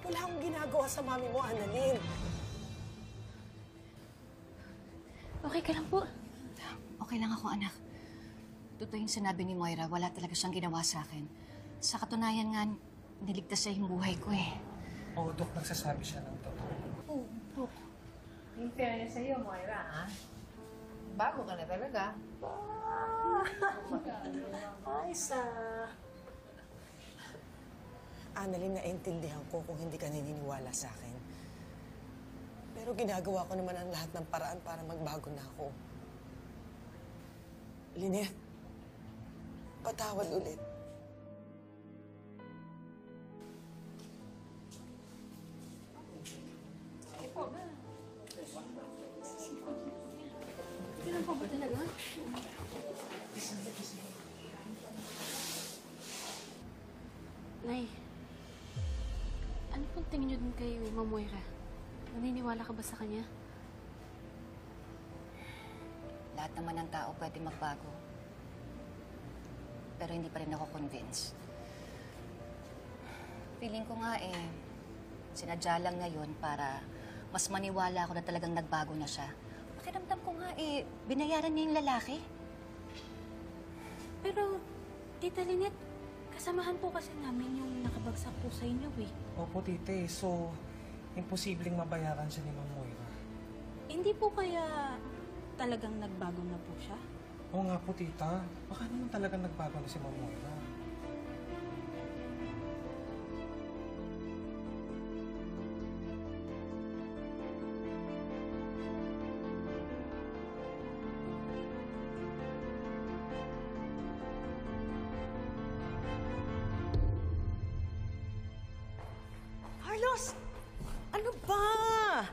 Wala akong ginagawa sa mami mo, Annalyn. Okay ka lang po? Okay lang ako, anak. Totoo yung sinabi ni Moira, wala talaga siyang ginawa sa akin. Sa katunayan nga, niligtas siya yung buhay ko eh. Oo, Dok, nagsasabi siya ng totoo. Oo, Dok. In fairness sa'yo, Moira, ha? Bago ka na talaga. Ay, Annalyn, naintindihan ko kung hindi ka naniniwala sa akin. Pero ginagawa ko naman ang lahat ng paraan para magbago na ako. Lynette, patawad ulit. Kailan pa ba talaga? Nay, ano pong tingin niyo dun kay Ma'am Moira? Naniniwala ka ba sa kanya? Lahat naman ng tao pwede magbago. Pero hindi pa rin ako convinced. Feeling ko nga sinadya lang niya yun para mas maniwala ako na talagang nagbago na siya. Pakiramdam ko nga binayaran niya yung lalaki. Pero, Tita Lynette, kasamahan po kasi namin yung nakabagsak po sa inyo eh. Opo, tite. So, imposibleng mabayaran siya ni Ma'am Moira. Hindi po kaya talagang nagbago na po siya? Oo nga po, tita. Baka naman talagang nagbago na si Ma'am Moira. Carlos! Ano ba?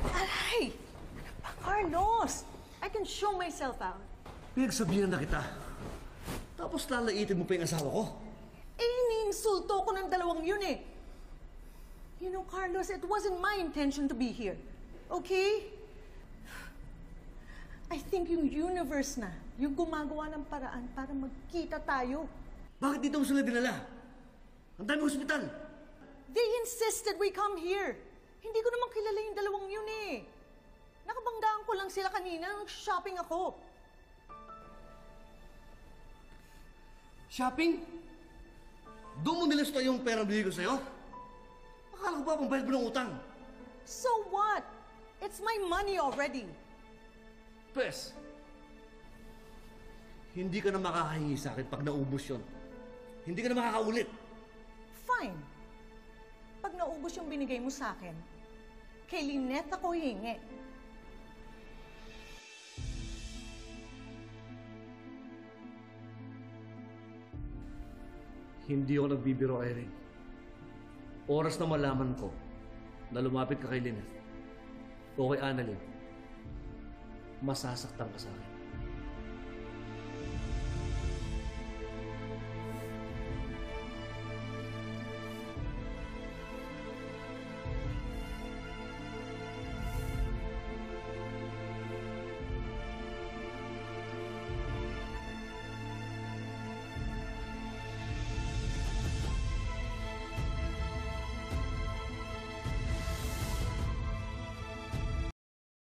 Aray! Carlos! I can show myself out. Pinagsabihan na kita. Tapos lalaitin mo pa yung asawa ko. Iniinsulto ko ng dalawang yun eh. You know, Carlos, it wasn't my intention to be here. Okay? I think yung universe na, yung gumagawa ng paraan para magkita tayo. Bakit dito mo sila dinala? Ang dami hospital. They insisted we come here. Hindi ko naman kilala yung dalawang yun eh. Nakabanggaan ko lang sila kanina nung shopping ako. Shopping? Doon mo nilista yung pera bili ko sa'yo? Akala ko ba pambayad mo ng utang? So what? It's my money already. Pwes, hindi ka na makakahingi sa akin pag naubos yun. Hindi ka na makakaulit. Fine. Pag naubos yung binigay mo sa akin, kay Lynette ako hingi. Hindi ako nagbibiro, Irene. Oras na malaman ko na lumapit ka kay Lynette o kay Annalyn, masasaktan ka sa akin.